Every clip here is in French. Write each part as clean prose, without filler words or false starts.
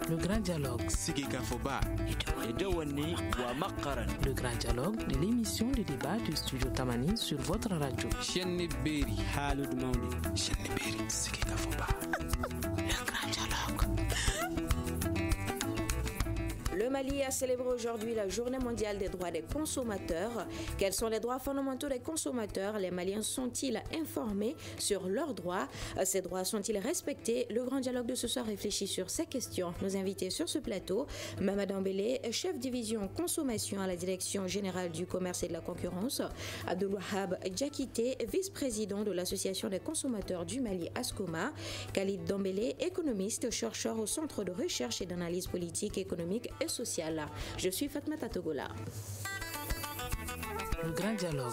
Le grand dialogue. Sigika Foba. Le grand dialogue de l'émission de débat du studio Tamani sur votre radio. Chenni Beri. Halud Mauni. Chenni Beri. Sigika Foba. Le grand dialogue. Le Mali a célébré aujourd'hui la Journée mondiale des droits des consommateurs. Quels sont les droits fondamentaux des consommateurs? Les Maliens sont-ils informés sur leurs droits? Ces droits sont-ils respectés? Le grand dialogue de ce soir réfléchit sur ces questions. Nos invités sur ce plateau, Mamadou Dembélé, chef division consommation à la Direction générale du commerce et de la concurrence, Abdelwahab Diakité, vice-président de l'Association des consommateurs du Mali ASCOMA, Khalid Dembélé, économiste, chercheur au Centre de recherche et d'analyse politique, économique et sociale. Je suis Fatmata Togola. Le grand dialogue.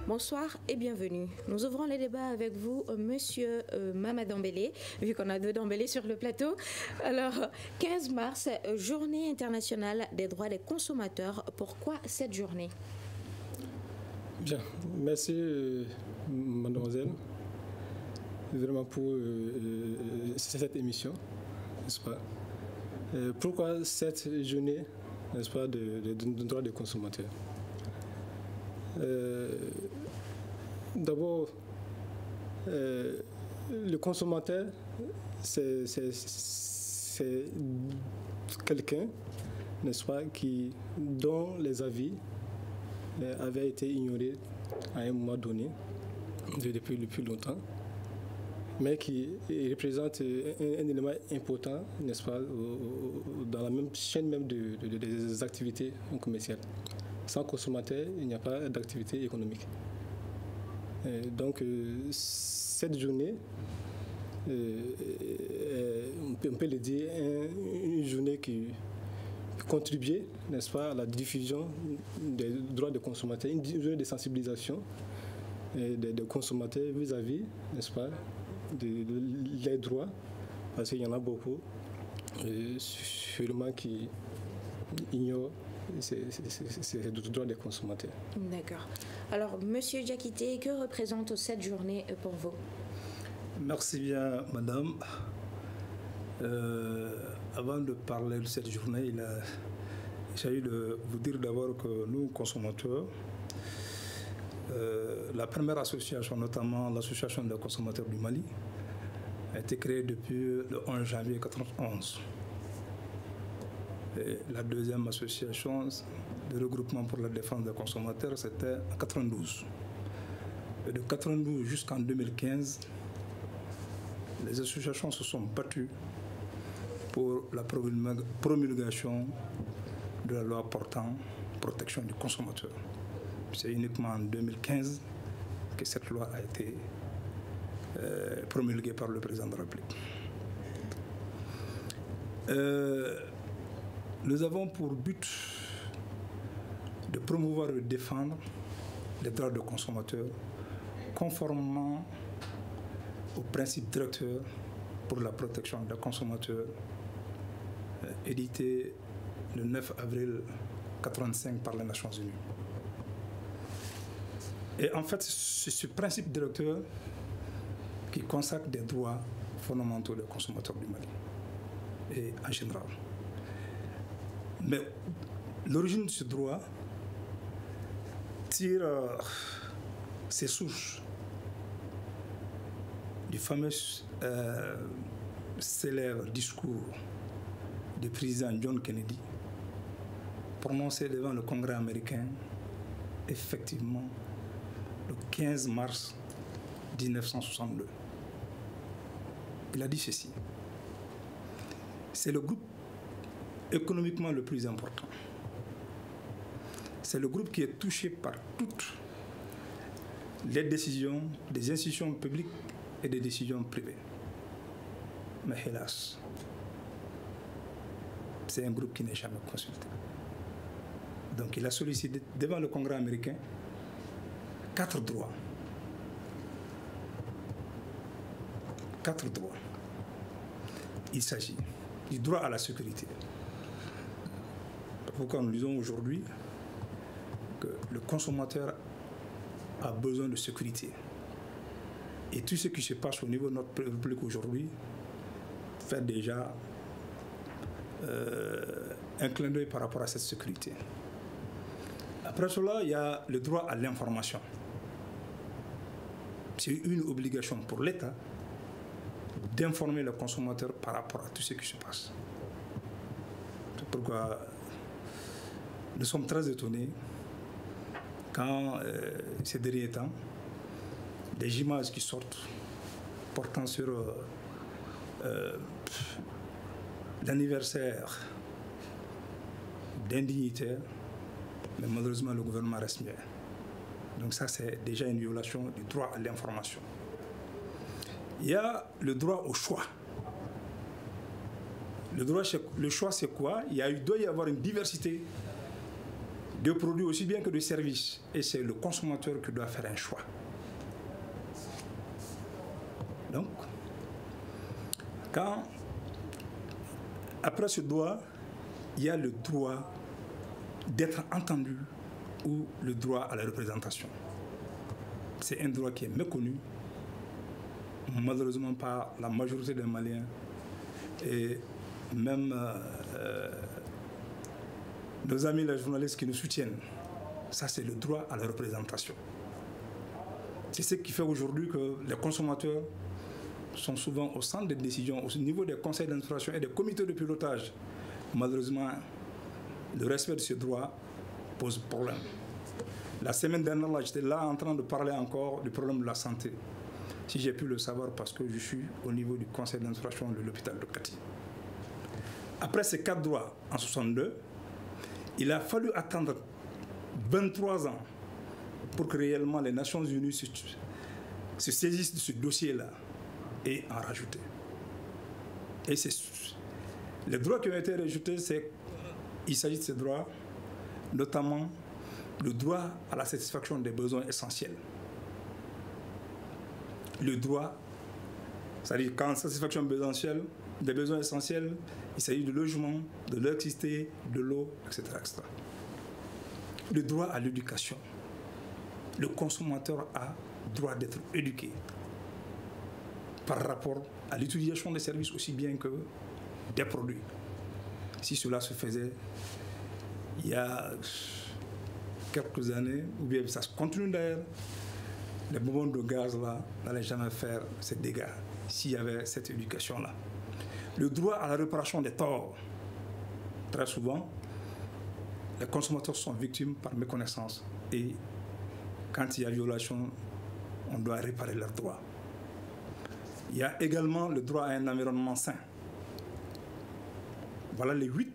Bonsoir et bienvenue. Nous ouvrons les débats avec vous, monsieur Mamadou Dembélé, vu qu'on a deux Dembélé sur le plateau. Alors, 15 mars, Journée internationale des droits des consommateurs. Pourquoi cette journée? Bien, merci mademoiselle, vraiment pour cette émission, n'est-ce pas? Pourquoi cette journée, n'est-ce pas, de droits des consommateurs? D'abord, le consommateur, c'est quelqu'un, n'est-ce pas, dont les avis avaient été ignorés à un moment donné, depuis longtemps, mais qui représente un élément important, n'est-ce pas, dans la même chaîne même des activités commerciales. Sans consommateur, il n'y a pas d'activité économique. Donc, cette journée, on peut le dire, une journée qui contribue, n'est-ce pas, à la diffusion des droits des consommateurs, une journée de sensibilisation des consommateurs vis-à-vis, n'est-ce pas, les droits, parce qu'il y en a beaucoup, sûrement qui ignorent ces droits des consommateurs. D'accord. Alors, monsieur Diakité, que représente cette journée pour vous? Merci bien, madame. Avant de parler de cette journée, il s'agit de vous dire d'abord que nous, consommateurs, la première association, notamment l'association des consommateurs du Mali, a été créée depuis le 11 janvier 1991. Et la deuxième association de regroupement pour la défense des consommateurs, c'était en 1992. Et de 1992 jusqu'en 2015, les associations se sont battues pour la promulgation de la loi portant protection du consommateur. C'est uniquement en 2015 que cette loi a été promulguée par le président de la République. Nous avons pour but de promouvoir et de défendre les droits des consommateurs conformément aux principes directeurs pour la protection des consommateurs édité le 9 avril 1985 par les Nations Unies. Et en fait, c'est ce principe directeur qui consacre des droits fondamentaux des consommateurs du Mali et en général. Mais l'origine de ce droit tire ses sources du fameux célèbre discours du président John Kennedy prononcé devant le Congrès américain, effectivement, le 15 mars 1962. Il a dit ceci: c'est le groupe économiquement le plus important. C'est le groupe qui est touché par toutes les décisions des institutions publiques et des décisions privées. Mais hélas, c'est un groupe qui n'est jamais consulté. Donc il a sollicité devant le Congrès américain 4 droits. 4 droits. Il s'agit du droit à la sécurité. Pourquoi nous disons aujourd'hui que le consommateur a besoin de sécurité. Et tout ce qui se passe au niveau de notre République aujourd'hui fait déjà un clin d'œil par rapport à cette sécurité. Après cela, il y a le droit à l'information. C'est une obligation pour l'État d'informer le consommateur par rapport à tout ce qui se passe. C'est pourquoi nous sommes très étonnés quand, ces derniers temps, des images qui sortent portant sur l'anniversaire d'un dignitaire, mais malheureusement le gouvernement reste muet. Donc ça, c'est déjà une violation du droit à l'information. Il y a le droit au choix. Le choix, c'est quoi? Il doit y avoir une diversité de produits aussi bien que de services. Et c'est le consommateur qui doit faire un choix. Donc, après ce droit, il y a le droit d'être entendu ou le droit à la représentation. C'est un droit qui est méconnu, malheureusement par la majorité des Maliens et même nos amis les journalistes qui nous soutiennent. Ça, c'est le droit à la représentation. C'est ce qui fait aujourd'hui que les consommateurs sont souvent au centre des décisions, au niveau des conseils d'administration et des comités de pilotage. Malheureusement, le respect de ce droit pose problème. La semaine dernière, j'étais là en train de parler encore du problème de la santé. Si j'ai pu le savoir parce que je suis au niveau du conseil d'administration de l'hôpital de Kati. Après ces 4 droits en 62, il a fallu attendre 23 ans pour que réellement les Nations Unies se saisissent de ce dossier-là et en rajouter. Et les droits qui ont été rajoutés, il s'agit de ces droits, notamment le droit à la satisfaction des besoins essentiels. Le droit, c'est-à-dire qu'en satisfaction des besoins essentiels, il s'agit de logement, de l'électricité, de l'eau, etc., etc. Le droit à l'éducation. Le consommateur a droit d'être éduqué par rapport à l'utilisation des services aussi bien que des produits. Si cela se faisait il y a quelques années, ou bien ça se continue d'ailleurs, les bonbons de gaz là n'allaient jamais faire ces dégâts s'il y avait cette éducation-là. Le droit à la réparation des torts. Très souvent, les consommateurs sont victimes par méconnaissance et quand il y a violation, on doit réparer leurs droits. Il y a également le droit à un environnement sain. Voilà les 8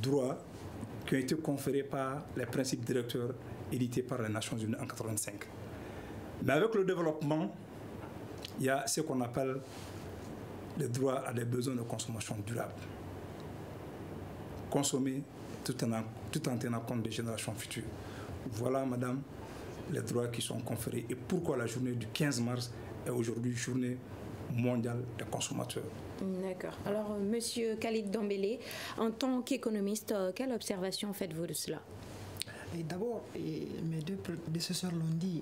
droits qui ont été conférés par les principes directeurs édités par les Nations Unies en 1985. Mais avec le développement, il y a ce qu'on appelle le droit à des besoins de consommation durable. Consommer tout en tenant compte des générations futures. Voilà, madame, les droits qui sont conférés et pourquoi la journée du 15 mars est aujourd'hui journée mondiale des consommateurs. D'accord. Alors, monsieur Khalid Dombélé, en tant qu'économiste, quelle observation faites-vous de cela? D'abord, mes deux prédécesseurs l'ont dit,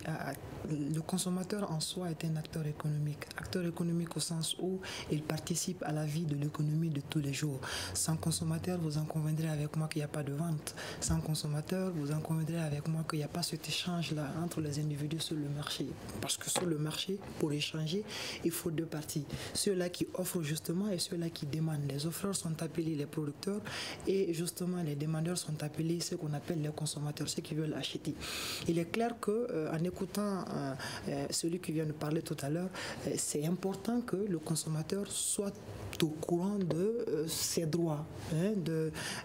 le consommateur en soi est un acteur économique au sens où il participe à la vie de l'économie de tous les jours. Sans consommateur, vous en conviendrez avec moi qu'il n'y a pas de vente. Sans consommateur, vous en conviendrez avec moi qu'il n'y a pas cet échange-là entre les individus sur le marché. Parce que sur le marché, pour échanger, il faut 2 parties. Ceux-là qui offrent justement et ceux-là qui demandent. Les offreurs sont appelés les producteurs et justement les demandeurs sont appelés ce qu'on appelle les consommateurs, ceux qui veulent acheter. Il est clair qu'en écoutant celui qui vient de parler tout à l'heure, c'est important que le consommateur soit au courant de ses droits,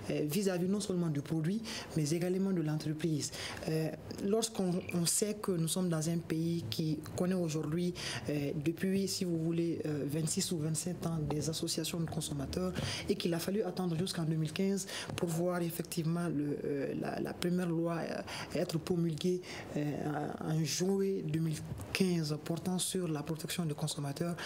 vis-à-vis non seulement du produit, mais également de l'entreprise. Lorsqu'on sait que nous sommes dans un pays qui connaît aujourd'hui, depuis, si vous voulez, 26 ou 27 ans, des associations de consommateurs, et qu'il a fallu attendre jusqu'en 2015 pour voir effectivement la première loi être promulguée en juillet 2015 portant sur la protection des consommateurs.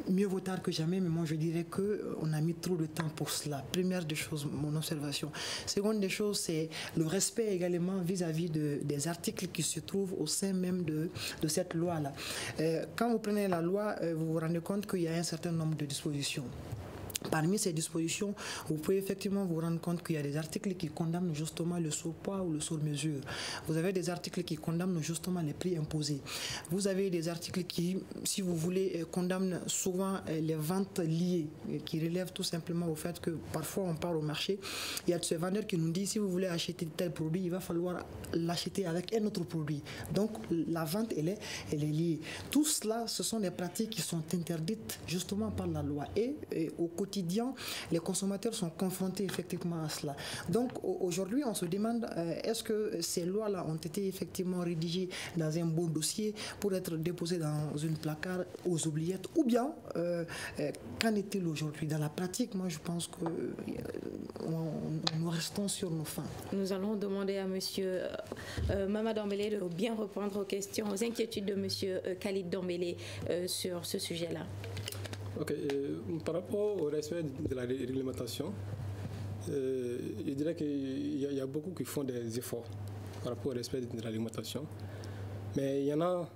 Mieux vaut tard que jamais, mais moi je dirais qu'on a mis trop de temps pour cela. Première des choses, mon observation. Seconde des choses, c'est le respect également vis-à-vis des articles qui se trouvent au sein même de cette loi-là. Quand vous prenez la loi, vous vous rendez compte qu'il y a un certain nombre de dispositions. Parmi ces dispositions, vous pouvez effectivement vous rendre compte qu'il y a des articles qui condamnent justement le surpoids ou le sur-mesure. Vous avez des articles qui condamnent justement les prix imposés. Vous avez des articles qui, si vous voulez, condamnent souvent les ventes liées, qui relèvent tout simplement au fait que parfois on part au marché, il y a de ces vendeurs qui nous disent si vous voulez acheter tel produit, il va falloir l'acheter avec un autre produit. Donc la vente, elle est liée. Tout cela, ce sont des pratiques qui sont interdites justement par la loi. Et au quotidien, les consommateurs sont confrontés effectivement à cela. Donc aujourd'hui, on se demande est-ce que ces lois-là ont été effectivement rédigées dans un beau dossier pour être déposées dans une placard aux oubliettes, ou bien qu'en est-il aujourd'hui? Dans la pratique, moi je pense que nous restons sur nos fins. Nous allons demander à monsieur Mama Dambélé de bien répondre aux questions, aux inquiétudes de monsieur Khalid Dambélé sur ce sujet-là. Ok, par rapport au respect de la réglementation, je dirais qu'il y a beaucoup qui font des efforts par rapport au respect de la réglementation, mais il y en a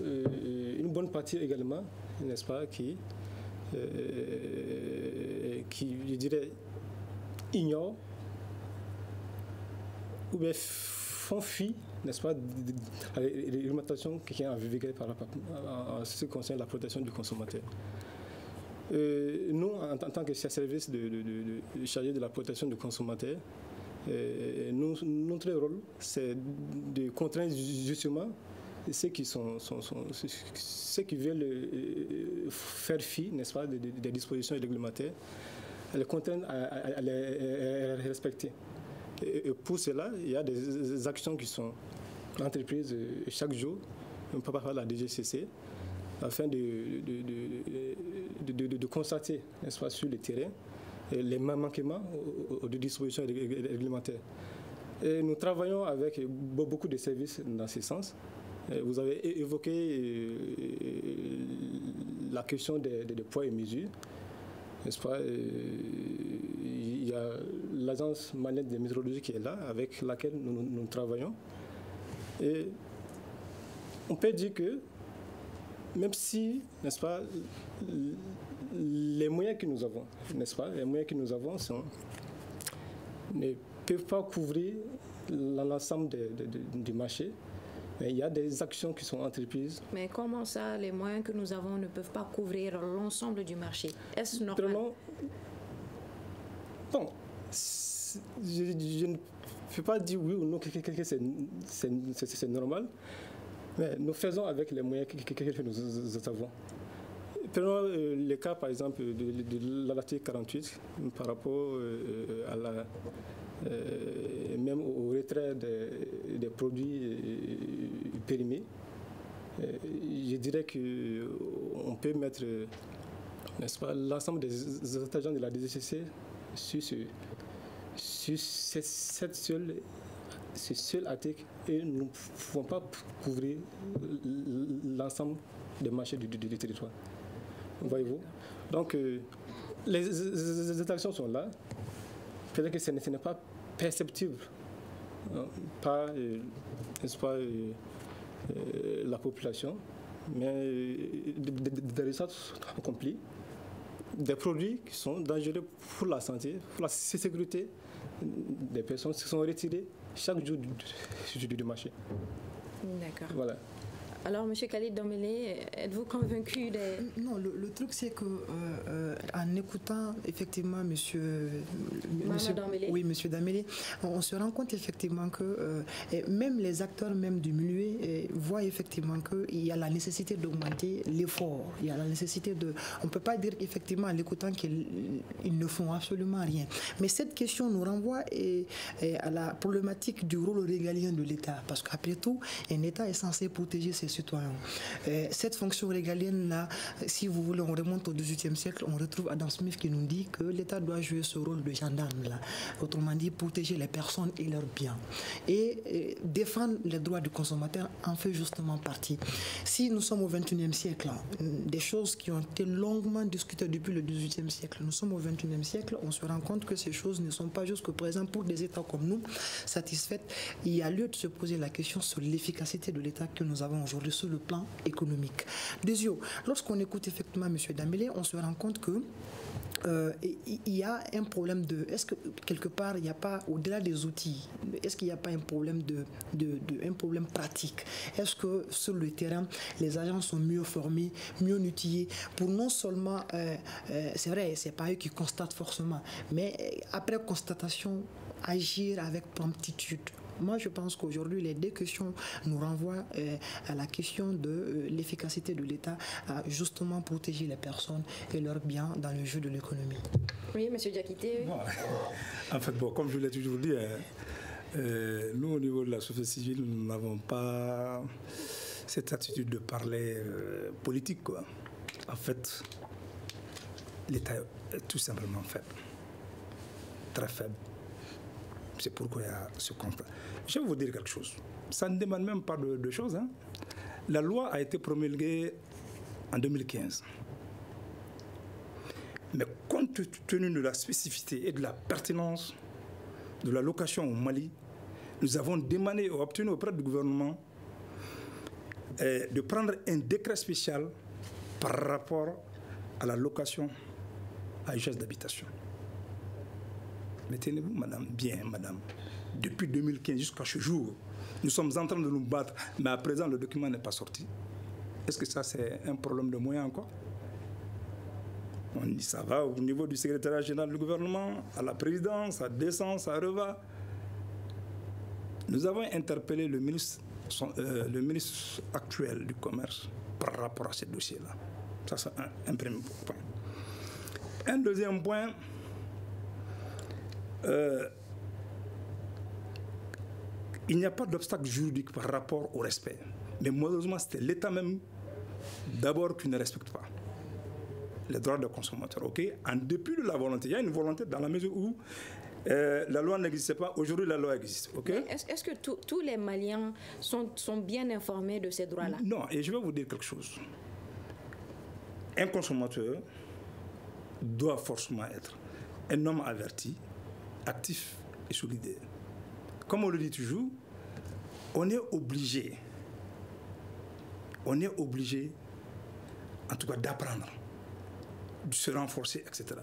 une bonne partie également, n'est-ce pas, qui je dirais, ignorent ou bien font fi, n'est-ce pas, de la réglementation qui est en vigueur en ce qui concerne la protection du consommateur. Nous, en tant que service chargé de la protection du consommateur, notre rôle, c'est de contraindre justement ceux qui veulent faire fi, n'est-ce pas, des dispositions réglementaires, à les contraindre à les respecter. Et pour cela, il y a des actions qui sont entreprises chaque jour, par la DGCC, afin de constater, n'est-ce pas, sur le terrain les manquements aux dispositions réglementaires. Et nous travaillons avec beaucoup de services dans ce sens. Vous avez évoqué la question des poids et mesures, n'est-ce pas? Il y a l'agence malienne de météorologie qui est là, avec laquelle nous travaillons. Et on peut dire que même si, n'est-ce pas, les moyens que nous avons, n'est-ce pas, les moyens que nous avons ne peuvent pas couvrir l'ensemble du marché, mais il y a des actions qui sont entreprises. Mais comment ça, les moyens que nous avons ne peuvent pas couvrir l'ensemble du marché? Est-ce normal? Bon, je ne peux pas dire oui ou non que c'est normal. Mais nous faisons avec les moyens que nous avons. Prenons le cas, par exemple, de l'article 48 par rapport même au retrait des produits périmés. Je dirais qu'on peut mettre, n'est-ce pas, l'ensemble des agents de la DGCC sur cette seule ce seul article et nous ne pouvons pas couvrir l'ensemble des marchés du territoire. Voyez-vous? Donc, les actions sont là. Peut-être que ce n'est pas perceptible par, n'est-ce pas, la population, mais des résultats sont accomplis. Des produits qui sont dangereux pour la santé, pour la sécurité des personnes qui sont retirés chaque jour du marché. D'accord. Voilà. Alors, M. Khalid Dambélé, êtes-vous convaincu des... Non, le truc, c'est que en écoutant effectivement monsieur Dambélé, on se rend compte effectivement que même les acteurs même du milieu voient effectivement qu'il y a la nécessité d'augmenter l'effort. Il y a la nécessité de... On ne peut pas dire effectivement en l'écoutant qu'ils ne font absolument rien. Mais cette question nous renvoie à la problématique du rôle régalien de l'État. Parce qu'après tout, un État est censé protéger ses citoyens. Cette fonction régalienne-là, si vous voulez, on remonte au XVIIIe siècle, on retrouve Adam Smith qui nous dit que l'État doit jouer ce rôle de gendarme-là. Autrement dit, protéger les personnes et leurs biens. Et défendre les droits du consommateur en fait justement partie. Si nous sommes au XXIe siècle, des choses qui ont été longuement discutées depuis le XVIIIe siècle, nous sommes au XXIe siècle, on se rend compte que ces choses ne sont pas jusqu'au présent pour des États comme nous satisfaites. Il y a lieu de se poser la question sur l'efficacité de l'État que nous avons aujourd'hui. sur le plan économique. Deuxièmement, lorsqu'on écoute effectivement M. Dambélé, on se rend compte que il y a un problème de... Est-ce que quelque part, il n'y a pas, au-delà des outils, est-ce qu'il n'y a pas un problème un problème pratique? Est-ce que sur le terrain, les agents sont mieux formés, mieux outillés pour non seulement... c'est vrai, ce n'est pas eux qui constatent forcément, mais après constatation, agir avec promptitude. Moi, je pense qu'aujourd'hui, les deux questions nous renvoient à la question de l'efficacité de l'État à justement protéger les personnes et leurs biens dans le jeu de l'économie. Oui, M. Diakité. Bon, en fait, comme je l'ai toujours dit, nous, au niveau de la société civile, nous n'avons pas cette attitude de parler politique, quoi. En fait, l'État est tout simplement faible, très faible. C'est pourquoi il y a ce constat. Je vais vous dire quelque chose. Ça ne demande même pas de choses. Hein. La loi a été promulguée en 2015. Mais compte tenu de la spécificité et de la pertinence de la location au Mali, nous avons demandé et obtenu auprès du gouvernement de prendre un décret spécial par rapport à la location à usage d'habitation. Mais tenez-vous, madame, bien, madame, depuis 2015 jusqu'à ce jour, nous sommes en train de nous battre, mais à présent, le document n'est pas sorti. Est-ce que ça, c'est un problème de moyens encore? On dit ça va au niveau du secrétariat général du gouvernement, à la présidence, ça descend, ça reva. Nous avons interpellé le ministre actuel du Commerce par rapport à ce dossier-là. Ça, c'est un premier point. Un deuxième point... il n'y a pas d'obstacle juridique par rapport au respect. Mais malheureusement, c'est l'État même d'abord qui ne respecte pas les droits des consommateurs. Okay? En dépit de la volonté, il y a une volonté dans la mesure où la loi n'existait pas. Aujourd'hui, la loi existe. Okay? Est-ce que tous les Maliens sont bien informés de ces droits-là? Non, et je vais vous dire quelque chose. Un consommateur doit forcément être un homme averti, actif et solidaire. Comme on le dit toujours, on est obligé, en tout cas, d'apprendre, de se renforcer, etc.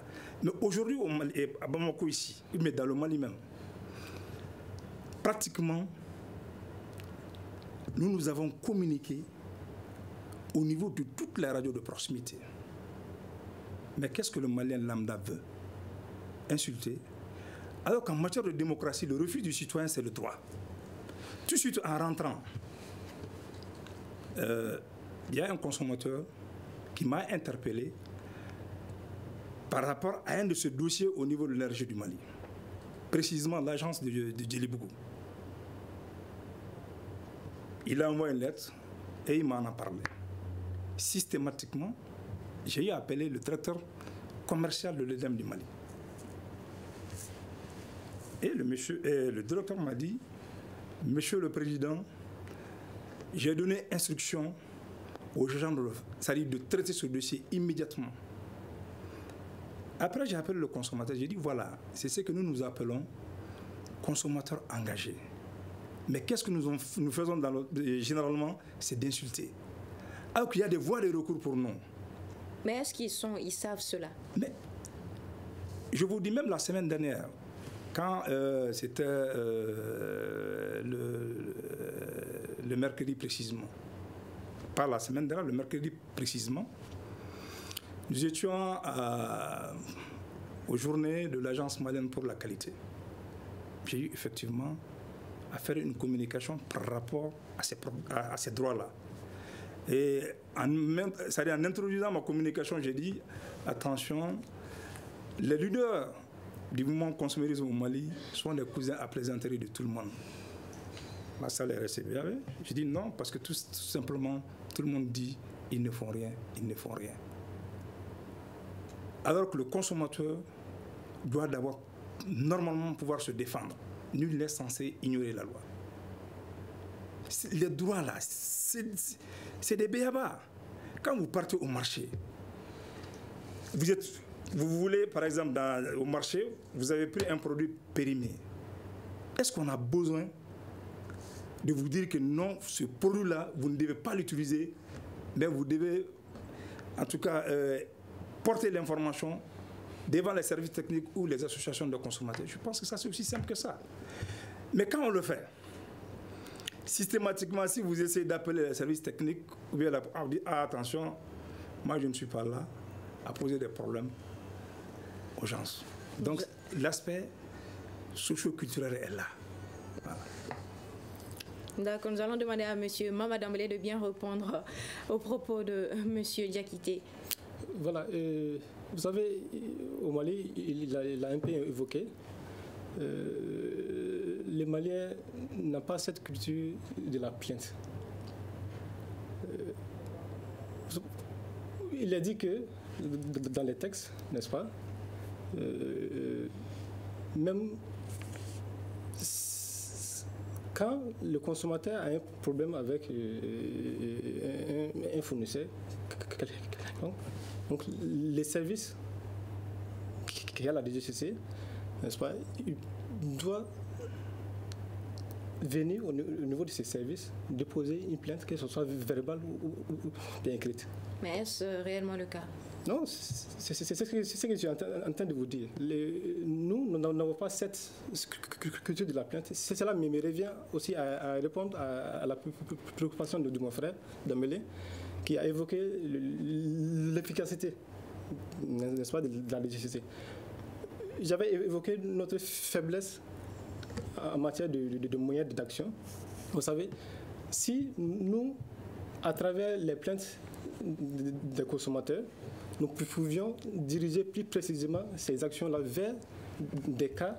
Mais aujourd'hui, au Mali, à Bamako ici, mais dans le Mali même, pratiquement, nous avons communiqué au niveau de toutes les radios de proximité. Mais qu'est-ce que le Malien lambda veut? Insulter. Alors qu'en matière de démocratie, le refus du citoyen, c'est le droit. Tout de suite, en rentrant, il y a un consommateur qui m'a interpellé par rapport à un de ces dossiers au niveau de l'énergie du Mali, précisément l'agence de Djelibougou. Il a envoyé une lettre et il m'en a parlé. Systématiquement, j'ai appelé le directeur commercial de l'EDEM du Mali. Et le directeur m'a dit, Monsieur le Président, j'ai donné instruction aux gens de traiter ce dossier immédiatement. Après, j'ai appelé le consommateur, j'ai dit, voilà, c'est ce que nous appelons consommateurs engagés. Mais qu'est-ce que nous faisons généralement? C'est d'insulter. Alors qu'il y a des voies de recours pour nous. Mais est-ce qu'ils savent cela? Mais je vous dis, même la semaine dernière, quand c'était le mercredi précisément, pas la semaine dernière, le mercredi précisément, nous étions aux journées de l'Agence malienne pour la qualité. J'ai eu effectivement à faire une communication par rapport à ces droits-là. Et en introduisant ma communication, j'ai dit, attention, les leaders du mouvement consumérisme au Mali sont des cousins à plaisanterie de tout le monde. Ma salle est restée. J'ai dit non, parce que tout simplement, tout le monde dit, ils ne font rien, ils ne font rien. Alors que le consommateur doit d'abord normalement pouvoir se défendre. Nul n'est censé ignorer la loi. Les droits là, c'est des béabas. Quand vous partez au marché, vous voulez, par exemple, au marché, vous avez pris un produit périmé. Est-ce qu'on a besoin de vous dire que non, ce produit-là, vous ne devez pas l'utiliser, mais vous devez, en tout cas, porter l'information devant les services techniques ou les associations de consommateurs. Je pense que ça, c'est aussi simple que ça. Mais quand on le fait, systématiquement, si vous essayez d'appeler les services techniques, ou bien on dit, ah, attention, moi, je ne suis pas là à poser des problèmes aux gens. Donc, l'aspect socio-culturel est là. Voilà. D'accord, nous allons demander à M. Mama Dambélé de bien répondre aux propos de M. Diakité. Voilà, vous savez, au Mali, il a un peu évoqué, les Maliens n'ont pas cette culture de la plainte. Il a dit que, dans les textes, n'est-ce pas, même quand le consommateur a un problème avec un fournisseur, donc les services qu'il y a la DGCC, n'est-ce pas, il doit venir au niveau de ces services déposer une plainte, que ce soit verbale ou bien écrite. Mais est-ce réellement le cas? Non, c'est ce que je suis en train de vous dire. Nous n'avons pas cette culture de la plainte. C'est cela me revient aussi à répondre à la préoccupation de mon frère Dambélé, qui a évoqué l'efficacité, n'est-ce pas, de la DGCC. J'avais évoqué notre faiblesse en matière de moyens d'action. Vous savez, si nous, à travers les plaintes des consommateurs, nous pouvions diriger plus précisément ces actions-là vers des cas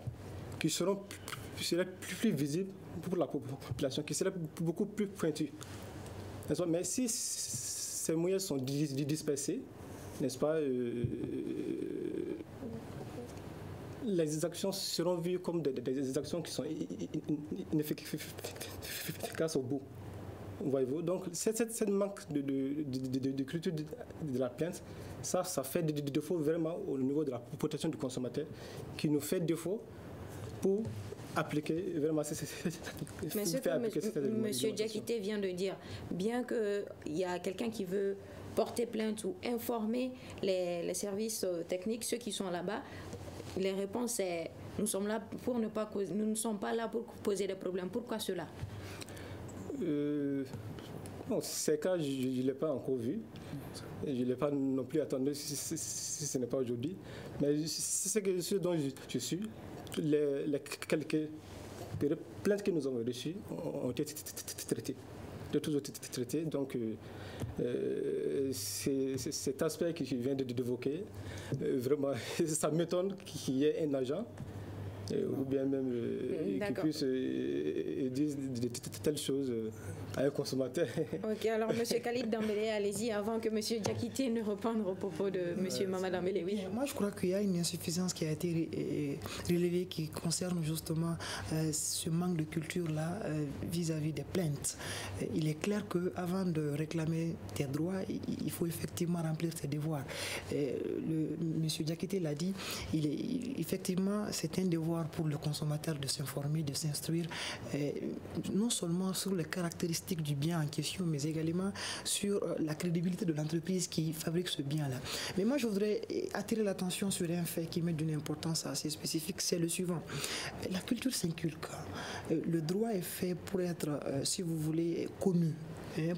qui seraient plus visibles pour la population, qui seraient beaucoup plus pointus. Mais si ces moyens sont dispersés, n'est-ce pas, les actions seront vues comme des actions qui sont inefficaces au bout. Voyez-vous, donc cette manque de culture de la plainte, ça fait des défauts vraiment au niveau de la protection du consommateur, qui nous fait défaut pour appliquer vraiment mais ce que M. Diakité vient de dire, bien qu'il y a quelqu'un qui veut porter plainte ou informer les services techniques, ceux qui sont là-bas, les réponses sont nous sommes là pour ne pas causer, nous ne sommes pas là pour poser des problèmes. Pourquoi cela? Bon, ces cas, je ne l'ai pas encore vu. Je ne l'ai pas non plus attendu si ce n'est pas aujourd'hui. Mais c'est ce dont je suis. Les quelques plaintes que nous avons reçues ont été traitées. De tous été traitées. Donc, cet aspect que je viens d'évoquer, vraiment, ça m'étonne qu'il y ait un agent ou bien même qui puisse dire de telles choses à un consommateur. Ok, alors M. Khalid Dambélé, allez-y, avant que M. Diakité ne réponde au propos de M. Mama Dambélé. Oui. Moi, je crois qu'il y a une insuffisance qui a été relevée qui concerne justement ce manque de culture-là vis-à-vis des plaintes. Il est clair qu'avant de réclamer tes droits, il faut effectivement remplir tes devoirs. M. Diakité l'a dit, effectivement, c'est un devoir pour le consommateur de s'informer, de s'instruire, non seulement sur les caractéristiques du bien en question, mais également sur la crédibilité de l'entreprise qui fabrique ce bien-là. Mais moi, je voudrais attirer l'attention sur un fait qui m'est d'une importance assez spécifique, c'est le suivant. La culture s'inculque. Le droit est fait pour être, si vous voulez, connu.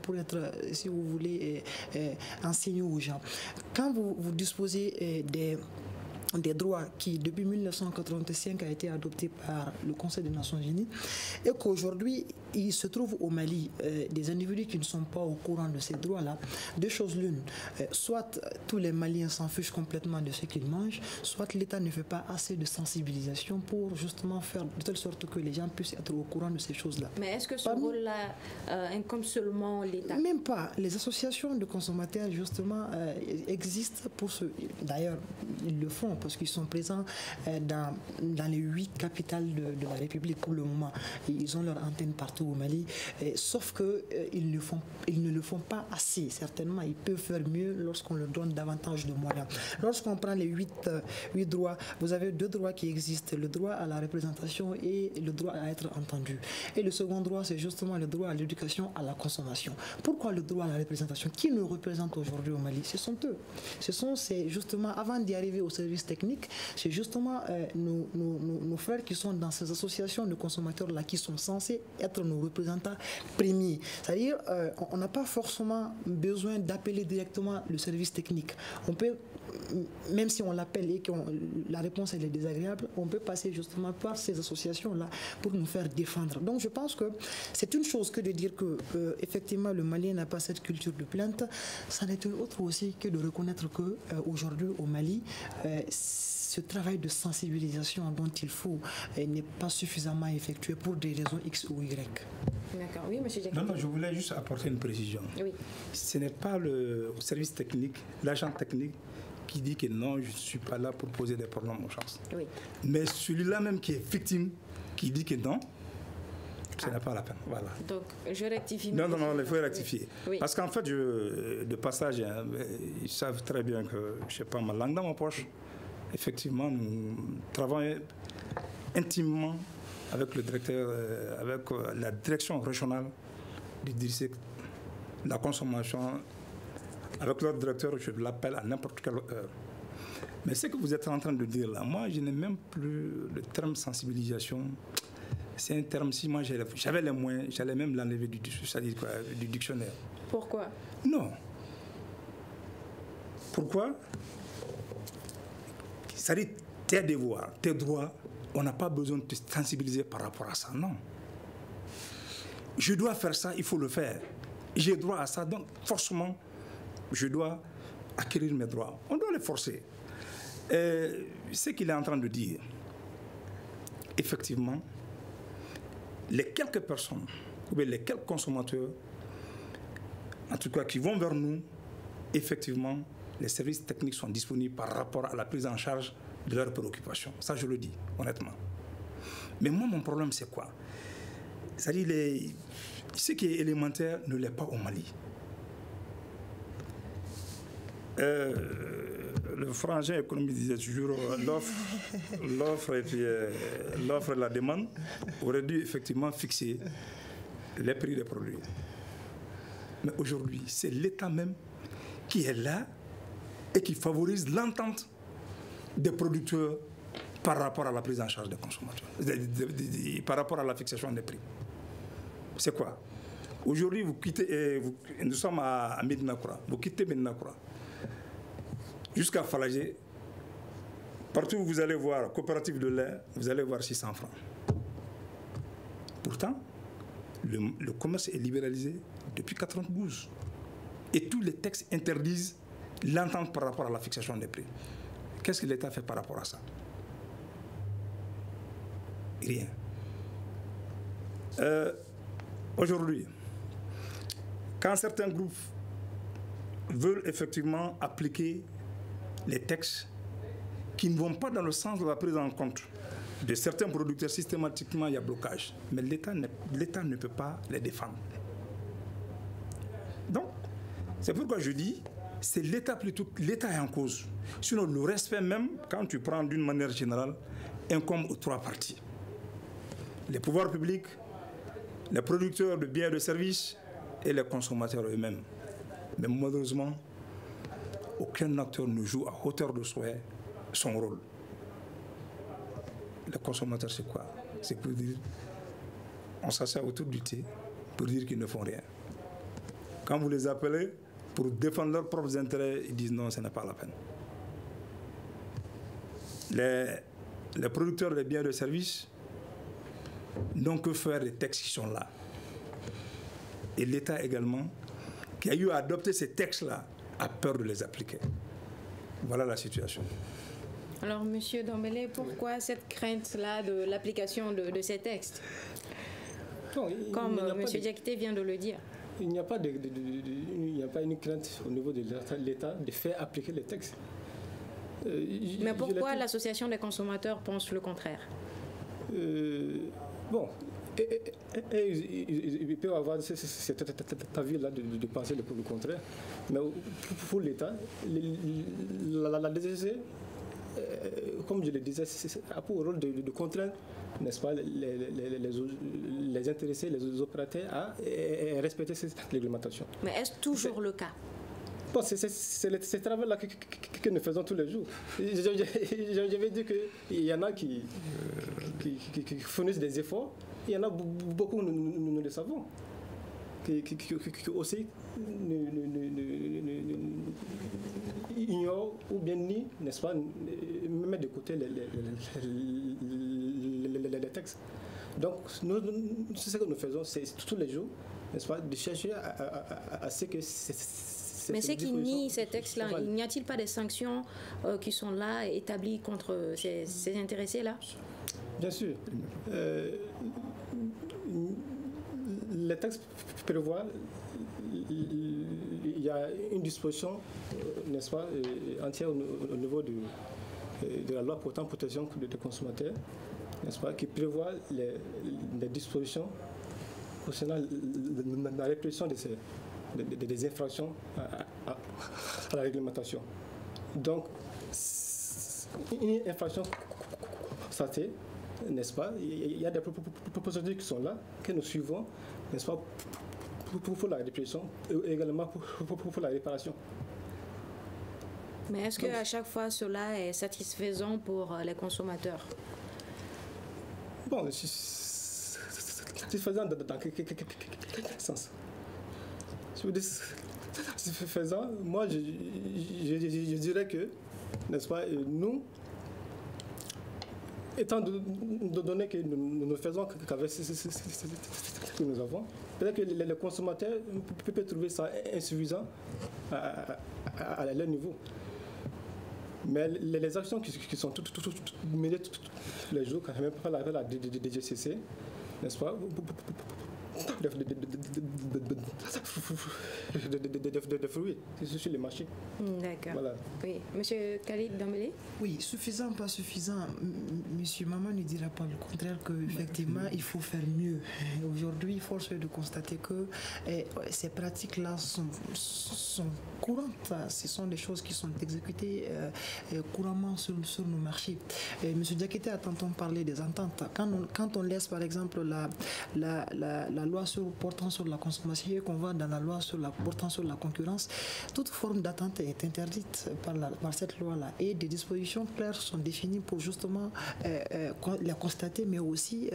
Pour être, si vous voulez, enseigné aux gens. Quand vous disposez des droits qui, depuis 1985, a été adopté par le Conseil des Nations Unies et qu'aujourd'hui, il se trouve au Mali des individus qui ne sont pas au courant de ces droits-là. Deux choses l'une, soit tous les Maliens s'en fichent complètement de ce qu'ils mangent, soit l'État ne fait pas assez de sensibilisation pour justement faire de telle sorte que les gens puissent être au courant de ces choses-là. Mais est-ce que ce rôle-là incombe seulement l'État? Même pas. Les associations de consommateurs, justement, existent pour ce... D'ailleurs, ils le font parce qu'ils sont présents dans les 8 capitales de la République pour le moment. Ils ont leur antenne partout partout au Mali, sauf qu'ils ne le font pas assez. Certainement, ils peuvent faire mieux lorsqu'on leur donne davantage de moyens. Lorsqu'on prend les 8 droits, vous avez 2 droits qui existent, le droit à la représentation et le droit à être entendu. Et le second droit, c'est justement le droit à l'éducation, à la consommation. Pourquoi le droit à la représentation? Qui nous représente aujourd'hui au Mali? Ce sont eux. C'est justement, avant d'y arriver au service technique, c'est justement nos frères qui sont dans ces associations de consommateurs-là qui sont censés être nos représentants premiers. C'est-à-dire, on n'a pas forcément besoin d'appeler directement le service technique. On peut, même si on l'appelle et que la réponse elle est désagréable, on peut passer justement par ces associations-là pour nous faire défendre. Donc je pense que c'est une chose que de dire que effectivement le Malien n'a pas cette culture de plainte, ça n'est une autre aussi que de reconnaître que aujourd'hui au Mali, ce travail de sensibilisation dont il faut n'est pas suffisamment effectué pour des raisons X ou Y. D'accord, oui, monsieur Diakité. Non, je voulais juste apporter une précision. Oui. Ce n'est pas le service technique, l'agent technique qui dit que non, je ne suis pas là pour poser des problèmes aux gens. Oui. Mais celui-là même qui est victime, qui dit que non, ce n'est pas la peine. Voilà. Donc, je rectifie. Non, il faut rectifier. Oui. Parce qu'en fait, de passage, ils savent très bien que je n'ai pas ma langue dans ma poche. Effectivement, nous travaillons intimement avec le directeur, avec la direction régionale du district, la consommation. Avec leur directeur, je l'appelle à n'importe quelle heure. Mais ce que vous êtes en train de dire là, moi, je n'ai même plus le terme sensibilisation. C'est un terme, si moi j'avais les moyens, j'allais même l'enlever du dictionnaire. Pourquoi? Non. Pourquoi? C'est-à-dire, tes devoirs, tes droits, on n'a pas besoin de te sensibiliser par rapport à ça, non. Je dois faire ça, il faut le faire. J'ai droit à ça, donc forcément, je dois acquérir mes droits. On doit les forcer. Ce qu'il est en train de dire, effectivement, les quelques personnes, ou bien les quelques consommateurs, en tout cas qui vont vers nous, effectivement, les services techniques sont disponibles par rapport à la prise en charge de leurs préoccupations. Ça, je le dis, honnêtement. Mais moi, mon problème, c'est quoi? C'est-à-dire, ce qui est élémentaire ne l'est pas au Mali. Le frangin économique disait toujours l'offre et la demande aurait dû effectivement fixer les prix des produits. Mais aujourd'hui, c'est l'État même qui est là et qui favorise l'entente des producteurs par rapport à la prise en charge des consommateurs, par rapport à la fixation des prix. C'est quoi? Aujourd'hui, vous quittez, nous sommes à Médina Koura, vous quittez Médina Koura jusqu'à Falagé, partout où vous allez voir coopérative de lait, vous allez voir 600 francs. Pourtant, le commerce est libéralisé depuis 1992. Et tous les textes interdisent l'entente par rapport à la fixation des prix. Qu'est-ce que l'État fait par rapport à ça? Rien. Aujourd'hui, quand certains groupes veulent effectivement appliquer les textes qui ne vont pas dans le sens de la prise en compte de certains producteurs, systématiquement il y a blocage. Mais l'État ne peut pas les défendre. Donc, c'est pourquoi je dis, c'est l'État plutôt, l'État est en cause. Sinon, le respect même, quand tu prends d'une manière générale, incombe aux 3 parties. Les pouvoirs publics, les producteurs de biens et de services et les consommateurs eux-mêmes. Mais malheureusement, aucun acteur ne joue à hauteur de souhait son rôle. Les consommateurs, c'est quoi? C'est pour dire, on s'assied autour du thé pour dire qu'ils ne font rien. Quand vous les appelez pour défendre leurs propres intérêts, ils disent non, ce n'est pas la peine. Les producteurs des biens et de services n'ont que faire des textes qui sont là. Et l'État également, qui a eu à adopter ces textes-là, a peur de les appliquer. Voilà la situation. Alors, M. Dombele, pourquoi cette crainte-là de l'application de ces textes? Comme M. Diakité vient de le dire. Il n'y a pas une crainte au niveau de l'État de faire appliquer les textes. Mais pourquoi l'association des consommateurs pense le contraire? Bon, ils peuvent avoir cette avis-là de penser le contraire. Mais pour l'État, la DGC, comme je le disais, a pour rôle de contraindre, n'est-ce pas, les intéressés, les opérateurs à respecter cette réglementation. Mais est-ce toujours le cas? Bon, c'est ce travail-là que nous faisons tous les jours. Je vais dire qu'il y en a qui fournissent des efforts, il y en a beaucoup, nous le savons, qui aussi ignorent ou bien nient, n'est-ce pas, mettent de côté les textes. Donc, ce que nous faisons, c'est tous les jours, n'est-ce pas, de chercher à ce que mais ceux qui nient ces textes-là, n'y a-t-il pas des sanctions qui sont là, établies contre ces intéressés-là? Bien sûr. Les textes prévoient, il y a une disposition, n'est-ce pas, entière au niveau de la loi portant protection des consommateurs, n'est-ce pas, qui prévoit les dispositions concernant la répression des infractions à la réglementation. Donc, une infraction constatée, n'est-ce pas, il y a des procédures qui sont là, que nous suivons, n'est-ce pas, pour la répression et également pour la réparation. Mais est-ce qu'à chaque fois cela est satisfaisant pour les consommateurs? Bon, satisfaisant dans quel sens? Je vous dis, satisfaisant, moi je dirais que, n'est-ce pas, nous, étant donné que nous ne faisons qu'avec ce que nous avons, peut-être que les consommateurs peuvent trouver ça insuffisant à leur niveau. Mais les actions qui sont menées tous les jours, quand même par la DGCC, n'est-ce pas, de fruits sur les marchés. D'accord. Voilà. Oui. Monsieur Khalid Dambélé? Oui, suffisant, pas suffisant. Monsieur Maman ne dira pas le contraire, qu'effectivement, il faut faire mieux. Aujourd'hui, force est de constater que ces pratiques-là sont courantes. Ce sont des choses qui sont exécutées couramment sur nos marchés. Monsieur Diakité a tantôt parlé des ententes. Quand on laisse, par exemple, la loi portant sur la consommation et qu'on va dans la loi portant sur la concurrence, toute forme d'attente est interdite par cette loi-là. Et des dispositions claires sont définies pour justement la constater, mais aussi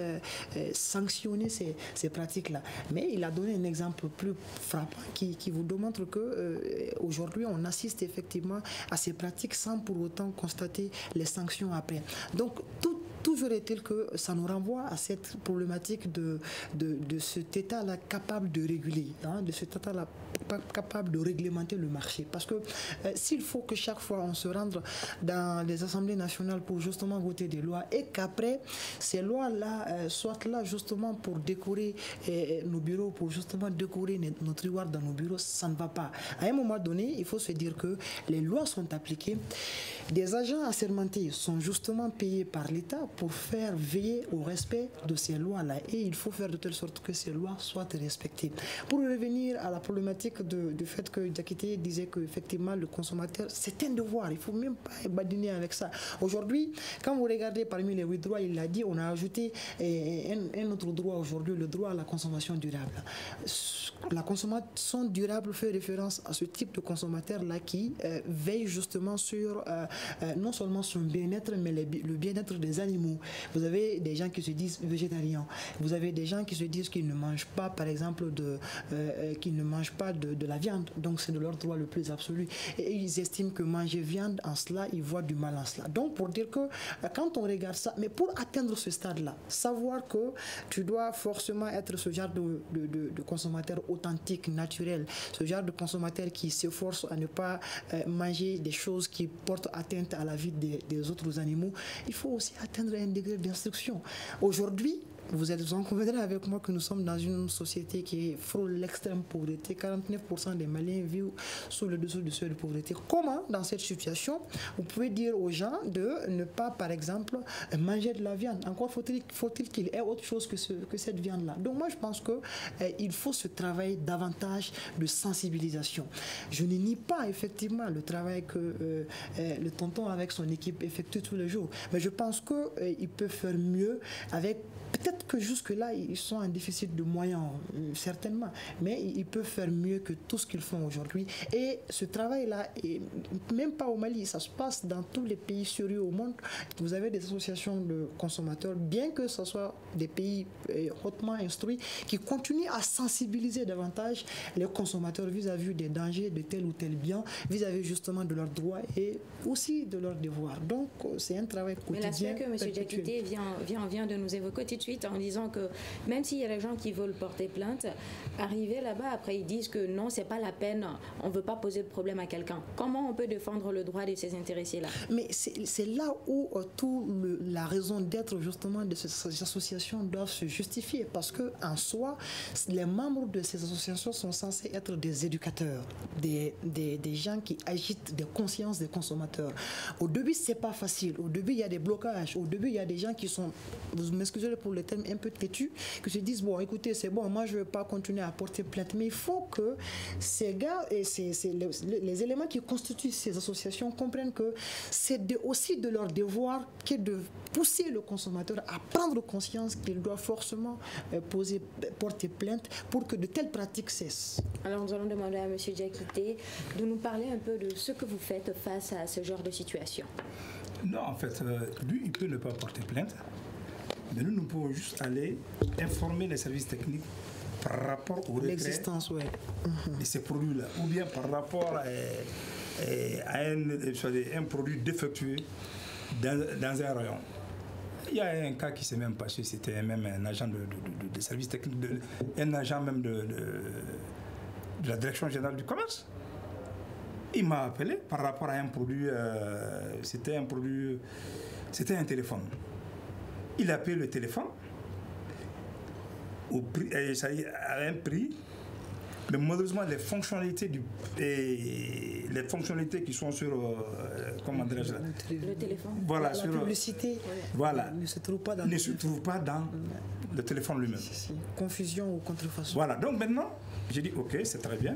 sanctionner ces pratiques-là. Mais il a donné un exemple plus frappant qui vous démontre qu'aujourd'hui, on assiste effectivement à ces pratiques sans pour autant constater les sanctions après. Donc, toujours est-il que ça nous renvoie à cette problématique de cet état-là capable de réguler, de cet état-là capable de réglementer le marché. Parce que s'il faut que chaque fois on se rende dans les assemblées nationales pour justement voter des lois et qu'après ces lois-là soient là justement pour décorer nos bureaux, pour justement décorer nos tiroirs dans nos bureaux, ça ne va pas. À un moment donné, il faut se dire que les lois sont appliquées. Des agents assermentés sont justement payés par l'État pour faire veiller au respect de ces lois-là. Et il faut faire de telle sorte que ces lois soient respectées. Pour revenir à la problématique du fait que Diakité disait qu'effectivement le consommateur, c'est un devoir. Il ne faut même pas badiner avec ça. Aujourd'hui, quand vous regardez parmi les 8 droits, il l'a dit, on a ajouté un autre droit aujourd'hui, le droit à la consommation durable. La consommation durable fait référence à ce type de consommateur-là qui veille justement sur non seulement son bien-être, mais le bien-être des animaux. Vous avez des gens qui se disent végétariens. Vous avez des gens qui se disent qu'ils ne mangent pas, par exemple, qu'ils ne mangent pas de la viande. Donc, c'est de leur droit le plus absolu. Et ils estiment que manger viande, en cela, ils voient du mal en cela. Donc, pour dire que quand on regarde ça, mais pour atteindre ce stade-là, savoir que tu dois forcément être ce genre de consommateur authentique, naturel, ce genre de consommateur qui s'efforce à ne pas manger des choses qui portent atteinte à la vie des autres animaux, il faut aussi atteindre un degré d'instruction. Aujourd'hui, vous en conviendrez avec moi que nous sommes dans une société qui frôle l'extrême pauvreté. 49% des Maliens vivent sous le dessous du seuil de pauvreté. Comment, dans cette situation, vous pouvez dire aux gens de ne pas, par exemple, manger de la viande? Encore faut-il qu'il ait autre chose que cette viande-là. Donc moi, je pense qu'il faut se travailler davantage de sensibilisation. Je ne nie pas, effectivement, le travail que le tonton avec son équipe effectue tous les jours. Mais je pense qu'il peut faire mieux avec... Peut-être que jusque-là, ils sont en déficit de moyens, certainement, mais ils peuvent faire mieux que tout ce qu'ils font aujourd'hui. Et ce travail-là, même pas au Mali, ça se passe dans tous les pays sérieux au monde. Vous avez des associations de consommateurs, bien que ce soit des pays hautement instruits, qui continuent à sensibiliser davantage les consommateurs vis-à-vis des dangers de tel ou tel bien, vis-à-vis justement de leurs droits et aussi de leurs devoirs. Donc, c'est un travail quotidien. Mais l'aspect que M. Diakité vient de nous évoquer tout de suite en disant que même s'il y a des gens qui veulent porter plainte, arriver là-bas, après ils disent que non, c'est pas la peine, on ne veut pas poser de problème à quelqu'un. Comment on peut défendre le droit de ces intéressés-là? Mais c'est là où la raison d'être justement de ces associations doivent se justifier, parce qu'en soi, les membres de ces associations sont censés être des éducateurs, des gens qui agitent des consciences des consommateurs. Au début, c'est pas facile. Au début, il y a des blocages. Au début, il y a des gens qui sont, vous m'excusez pour le terme un peu têtu, qui se disent, bon, écoutez, c'est bon, moi, je ne veux pas continuer à porter plainte. Mais il faut que ces gars et les éléments qui constituent ces associations comprennent que c'est aussi de leur devoir que de pousser le consommateur à prendre conscience qu'il doit forcément porter plainte pour que de telles pratiques cessent. Alors, nous allons demander à M. Diakité de nous parler un peu de ce que vous faites face à ce genre de situation. Non, en fait, lui, il peut ne pas porter plainte. Mais nous pouvons juste aller informer les services techniques par rapport au retrait de ces produits-là, ou bien par rapport à un produit défectueux dans un rayon. Il y a un cas qui s'est même passé, c'était même un agent de services techniques, un agent même de la Direction générale du commerce. Il m'a appelé par rapport à un produit, c'était un téléphone. Il a payé le téléphone au prix, à un prix, mais malheureusement les fonctionnalités qui sont sur comment dirais-je, le téléphone. Voilà, la publicité voilà, ne se trouve pas dans le téléphone lui-même. Confusion ou contrefaçon. Voilà, donc maintenant, j'ai dit ok, c'est très bien.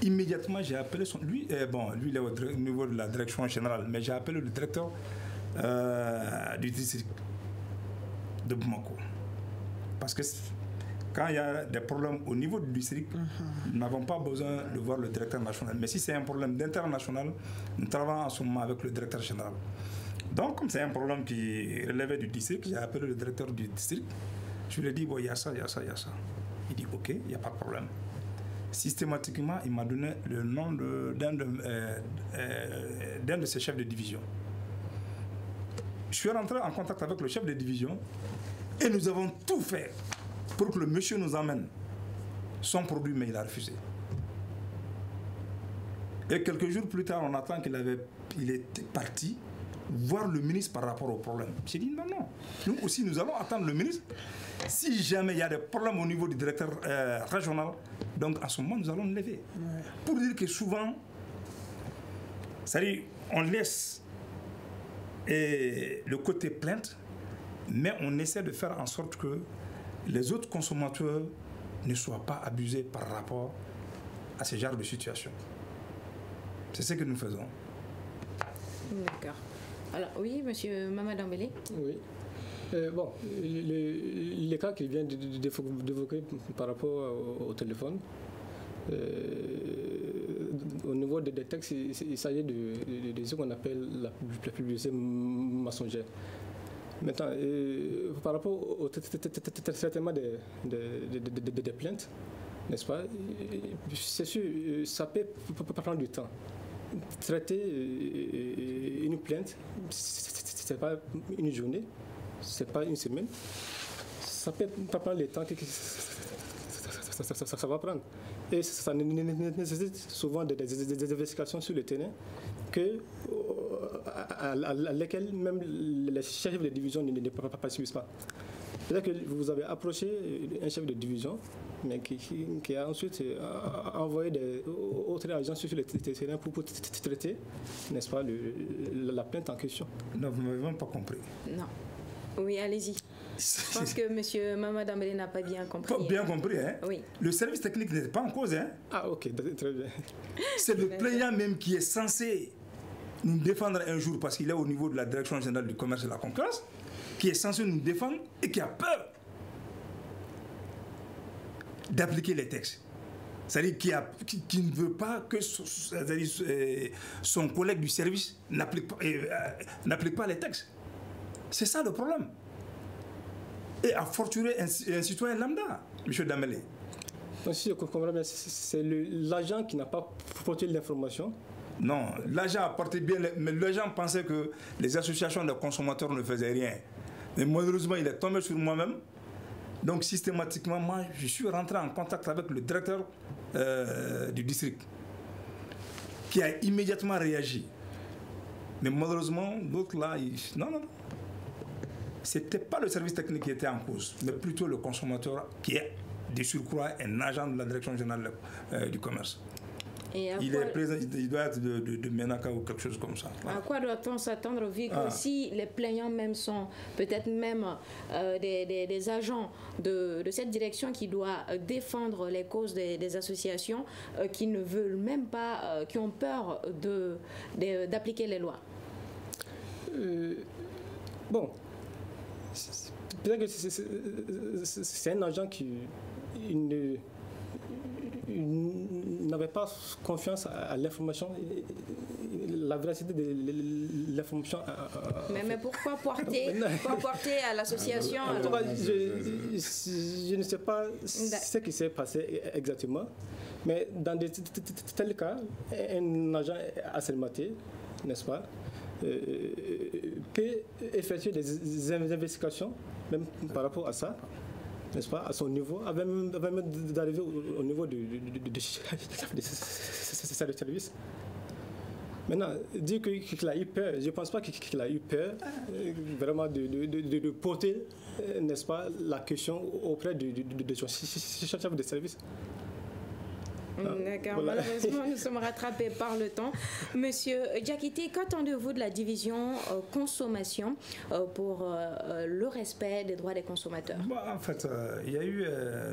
Immédiatement, j'ai appelé lui il est au niveau de la direction générale, mais j'ai appelé le directeur du district de Bamako. Parce que quand il y a des problèmes au niveau du district, nous n'avons pas besoin de voir le directeur national. Mais si c'est un problème d'international, nous travaillons en ce moment avec le directeur général. Donc, comme c'est un problème qui relevait du district, j'ai appelé le directeur du district. Je lui ai dit, bon, il y a ça, il y a ça, il y a ça. Il dit, ok, il n'y a pas de problème. Systématiquement, il m'a donné le nom d'un de ses chefs de division. Je suis rentré en contact avec le chef de division et nous avons tout fait pour que le monsieur nous emmène son produit, mais il a refusé. Et quelques jours plus tard, on attend il était parti voir le ministre par rapport au problème. J'ai dit non. Nous aussi, nous allons attendre le ministre. Si jamais il y a des problèmes au niveau du directeur régional, donc à ce moment, nous allons nous lever. Ouais. Pour dire que souvent, c'est-à-dire, on laisse le côté plainte, mais on essaie de faire en sorte que les autres consommateurs ne soient pas abusés par rapport à ce genre de situation. C'est ce que nous faisons. D'accord. Alors, oui, monsieur Mamadou Ambélé. Oui. Bon, les cas qu'il vient d'évoquer par rapport au téléphone, au niveau des textes, il s'agit de ce qu'on appelle la publicité mensongère. Maintenant, par rapport au traitement des plaintes, n'est-ce pas, c'est sûr, ça peut prendre du temps. Traiter une plainte, ce n'est pas une journée, ce n'est pas une semaine. Ça peut prendre le temps que ça va prendre. Et ça nécessite souvent des investigations sur le terrain à lesquelles même les chefs de division ne participent pas. Peut-être que vous avez approché un chef de division, mais qui a ensuite envoyé des autres agents sur le terrain pour traiter, n'est-ce pas, la plainte en question. Non, vous ne m'avez même pas compris. Non. Oui, allez-y. Je pense que M. Mamadou Dambélé n'a pas bien compris. Pas bien compris, hein? Oui. Le service technique n'est pas en cause, hein? Ah, ok, très bien. C'est le plaignant même qui est censé nous défendre un jour parce qu'il est au niveau de la Direction générale du commerce et de la concurrence, qui est censé nous défendre et qui a peur d'appliquer les textes. C'est-à-dire qui ne veut pas que son collègue du service n'applique pas les textes. C'est ça le problème. Et à fortiori un citoyen lambda, M. Dambélé. Donc, si je comprends bien, c'est l'agent qui n'a pas porté l'information. Non, l'agent a porté bien, mais l'agent pensait que les associations de consommateurs ne faisaient rien. Mais malheureusement, il est tombé sur moi-même. Donc systématiquement, moi, je suis rentré en contact avec le directeur du district, qui a immédiatement réagi. Mais malheureusement, l'autre là, non. C'était pas le service technique qui était en cause, mais plutôt le consommateur qui est de surcroît un agent de la Direction générale du commerce. Et il doit être de Ménaka ou quelque chose comme ça. À quoi doit-on s'attendre, vu que si les plaignants même sont peut-être même des agents de cette direction qui doit défendre les causes des associations qui ne veulent même pas, qui ont peur d'appliquer les lois? Bon, peut-être que c'est un agent qui n'avait pas confiance à l'information, la véracité de l'information. Mais pourquoi porter à l'association? En tout cas, je ne sais pas ce qui s'est passé exactement, mais dans tel cas, un agent assermenté, n'est-ce pas, peut effectuer des investigations, même par rapport à ça, n'est-ce pas, à son niveau, avant même d'arriver au niveau du service. Maintenant, dire qu'il a eu peur, je ne pense pas qu'il a eu peur vraiment de porter, n'est-ce pas, la question auprès de son chef de service. D'accord, voilà. Malheureusement, nous sommes rattrapés par le temps. Monsieur Diakité, qu'attendez-vous de la division consommation pour le respect des droits des consommateurs? En fait, il y a eu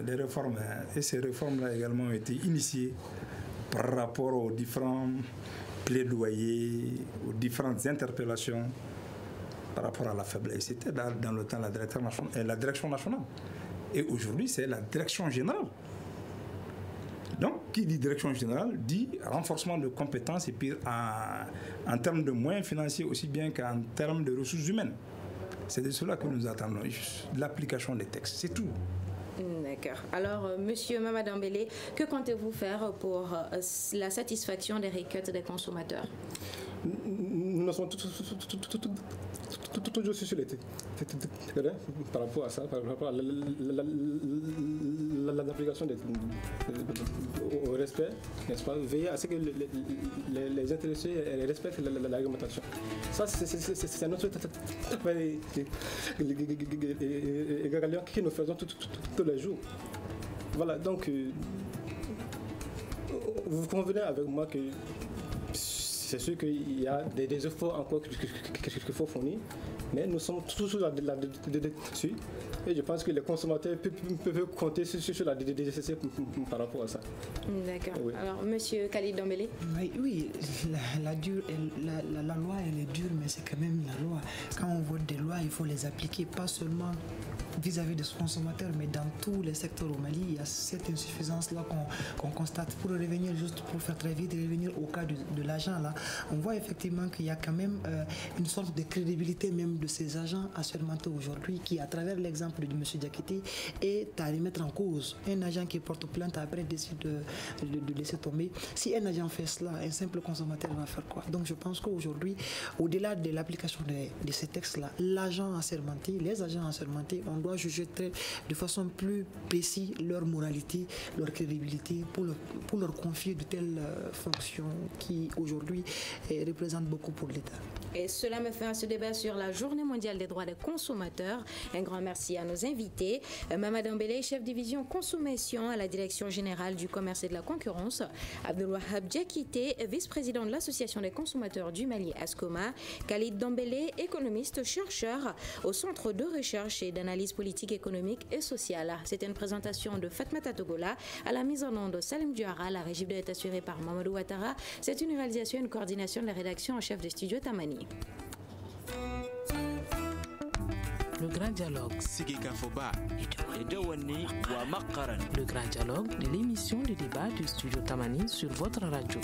des réformes, et ces réformes-là également ont été initiées par rapport aux différents plaidoyers, aux différentes interpellations par rapport à la faiblesse. C'était dans le temps la direction nationale. Et aujourd'hui, c'est la direction générale. Donc, qui dit direction générale dit renforcement de compétences et puis en termes de moyens financiers aussi bien qu'en termes de ressources humaines. C'est de cela que nous attendons, l'application des textes, c'est tout. D'accord. Alors, Monsieur Mamadou Dambélé, que comptez-vous faire pour la satisfaction des requêtes des consommateurs? Nous sommes toujours sur les terrains par rapport à ça, par rapport à l'application au respect, n'est-ce pas, veiller à ce que les intéressés respectent la réglementation. Ça, c'est notre travail que nous faisons tous les jours. Voilà, donc, vous convenez avec moi que c'est sûr qu'il y a des efforts encore qu'il faut fournir, mais nous sommes toujours là-dessus. Et je pense que les consommateurs peuvent compter sur la DGCC par rapport à ça. D'accord. Oui. Alors, Monsieur Khalid Dambélé. Oui, la loi, elle est dure, mais c'est quand même la loi. Quand on vote des lois, il faut les appliquer, pas seulement vis-à-vis de ce consommateur, mais dans tous les secteurs au Mali. Il y a cette insuffisance-là qu'on constate. Pour revenir, juste pour faire très vite, revenir au cas de l'agent, là, on voit effectivement qu'il y a quand même une sorte de crédibilité même de ces agents assermentés aujourd'hui qui, à travers l'exemple de M. Diakité, est à remettre en cause. Un agent qui porte plainte après décide de laisser tomber. Si un agent fait cela, un simple consommateur va faire quoi? Donc je pense qu'aujourd'hui, au-delà cas de l'application de ces textes-là, les agents assermentés, on doit juger de façon plus précise leur moralité, leur crédibilité pour leur confier de telles fonctions qui aujourd'hui représentent beaucoup pour l'État. Et cela me fait à ce débat sur la Journée mondiale des droits des consommateurs. Un grand merci à nos invités. Mamad Dembélé, chef division consommation à la Direction générale du commerce et de la concurrence. Abdelwahab Diakité, vice-président de l'Association des consommateurs du Mali, ASCOMA. Khalid Dembélé, économiste, chercheur au Centre de recherche et d'analyse politique, économique et sociale. C'était une présentation de Fatmata Togola à la mise en onde de Salim Diouara. La régie est assurée par Mamadou Ouattara. C'est une réalisation et une coordination de la rédaction en chef de studio Tamani. Le grand dialogue. Le grand dialogue de l'émission de débat du studio Tamani sur votre radio.